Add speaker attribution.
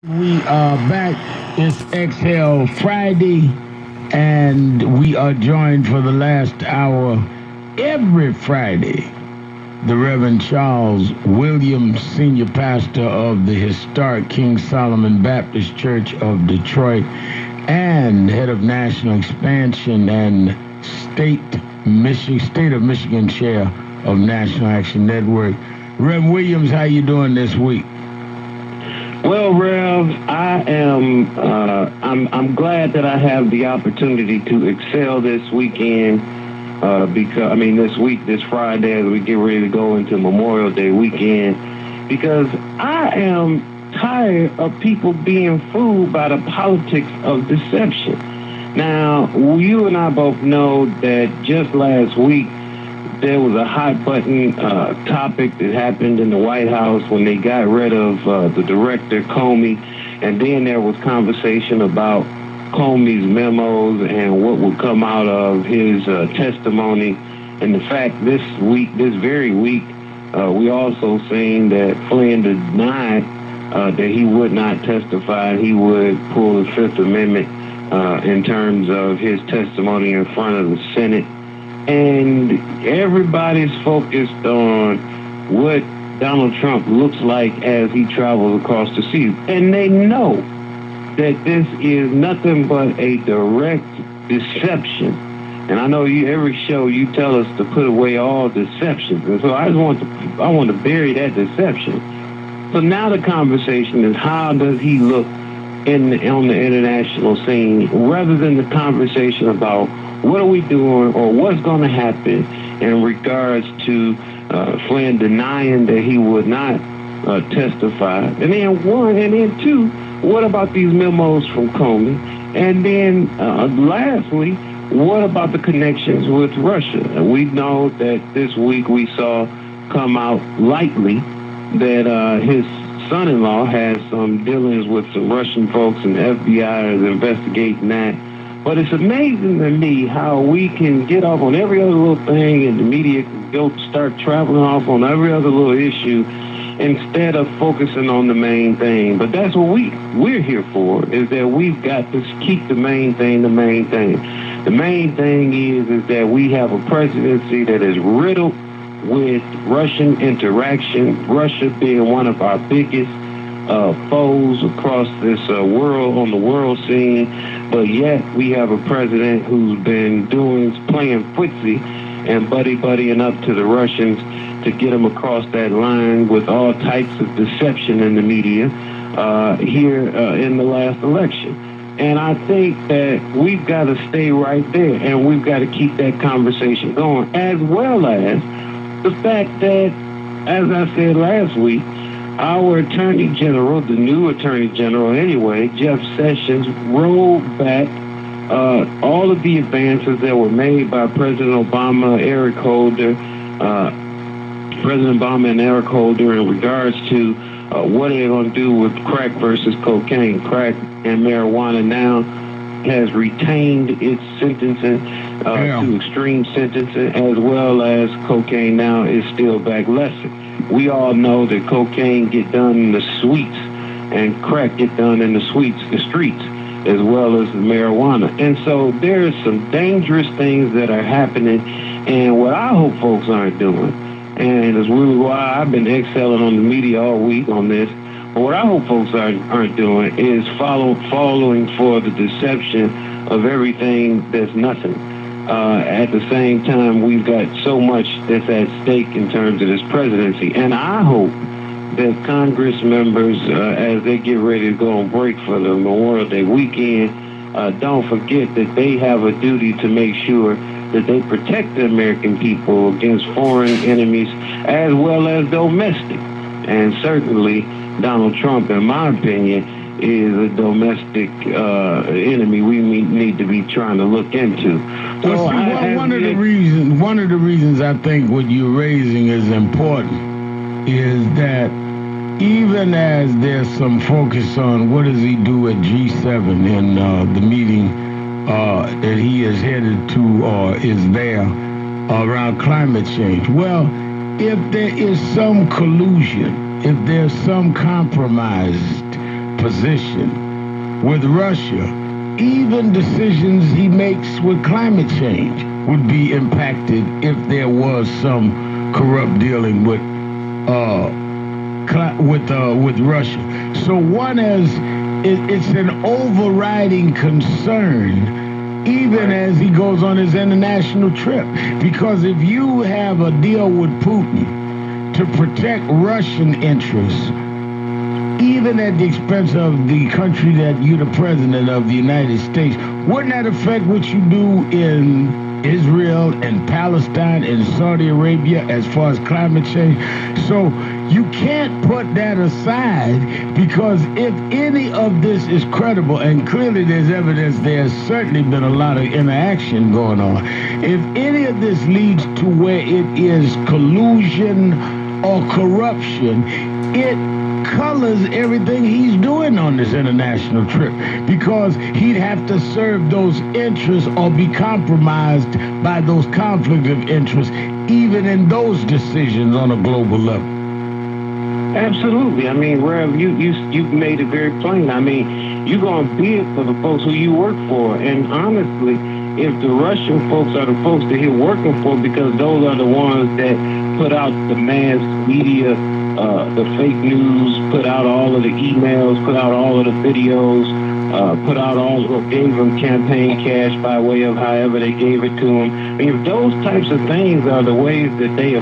Speaker 1: We are back. It's Exhale Friday, and we are joined for the last hour every Friday. The Reverend Charles Williams, Senior Pastor of the historic King Solomon Baptist Church of Detroit, and Head of National Expansion and State of Michigan Chair of National Action Network. Reverend Williams, how you doing this week?
Speaker 2: Well, Rev, I'm glad that I have the opportunity to excel this weekend. This Friday, as we get ready to go into Memorial Day weekend, because I am tired of people being fooled by the politics of deception. Now, you and I both know that just last week, there was a hot button topic that happened in the White House when they got rid of the director, Comey. And then there was conversation about Comey's memos and what would come out of his testimony. And the fact this very week, we also seen that Flynn denied that he would not testify. He would pull the Fifth Amendment in terms of his testimony in front of the Senate. And everybody's focused on what Donald Trump looks like as he travels across the seas. And they know that this is nothing but a direct deception. And I know every show you tell us to put away all deceptions. And so I want to bury that deception. So now the conversation is, how does he look on the international scene, rather than the conversation about what are we doing or what's going to happen in regards to Flynn denying that he would not testify. And then one, and then two, what about these memos from Comey? And then lastly, what about the connections with Russia? We know that this week we saw come out lightly that his son-in-law has some dealings with some Russian folks, and the FBI is investigating that. But it's amazing to me how we can get off on every other little thing, and the media can go start traveling off on every other little issue instead of focusing on the main thing. But that's what we're here for, is that we've got to keep the main thing the main thing. The main thing is that we have a presidency that is riddled with Russian interaction, Russia being one of our biggest foes across this world, on the world scene. But yet we have a president who's been playing footsie and buddying up to the Russians to get them across that line with all types of deception in the media here in the last election. And I think that we've got to stay right there, and we've got to keep that conversation going, as well as the fact that, as I said last week, our Attorney General, the new Attorney General anyway, Jeff Sessions, rolled back all of the advances that were made by President Obama and Eric Holder in regards to what they're going to do with crack versus cocaine. Crack and marijuana now has retained its sentencing to extreme sentencing, as well as cocaine now is still back lesser. We all know that cocaine get done in the suites and crack get done in the streets, as well as the marijuana. And so there's some dangerous things that are happening. And what I hope folks aren't doing, and is really why I've been excelling on the media all week on this, but what I hope folks aren't doing is following for the deception of everything that's nothing. At the same time, we've got so much that's at stake in terms of this presidency. And I hope that Congress members, as they get ready to go on break for the Memorial Day weekend, don't forget that they have a duty to make sure that they protect the American people against foreign enemies as well as domestic. And certainly Donald Trump, in my opinion, is a domestic enemy we need to be trying to look into.
Speaker 1: So one of the reasons I think what you're raising is important is that even as there's some focus on what does he do at G7 in the meeting that he is headed to or is there around climate change. Well, if there is some collusion, if there's some compromise position with Russia, even decisions he makes with climate change would be impacted if there was some corrupt dealing with Russia. So one is it's an overriding concern, even as he goes on his international trip, because if you have a deal with Putin to protect Russian interests, even at the expense of the country that you're the president of, the United States, wouldn't that affect what you do in Israel and Palestine and Saudi Arabia as far as climate change? So you can't put that aside, because if any of this is credible, and clearly there's evidence there's certainly been a lot of interaction going on, if any of this leads to where it is collusion or corruption, it colors everything he's doing on this international trip, because he'd have to serve those interests or be compromised by those conflicts of interest, even in those decisions on a global level.
Speaker 2: Absolutely. I mean, Rev, you've made it very plain. I mean, you're going to bid for the folks who you work for. And honestly, if the Russian folks are the folks that you're working for, because those are the ones that put out the mass media, the fake news, put out all of the emails, put out all of the videos, put out gave them campaign cash by way of however they gave it to them. I mean, if those types of things are the ways that they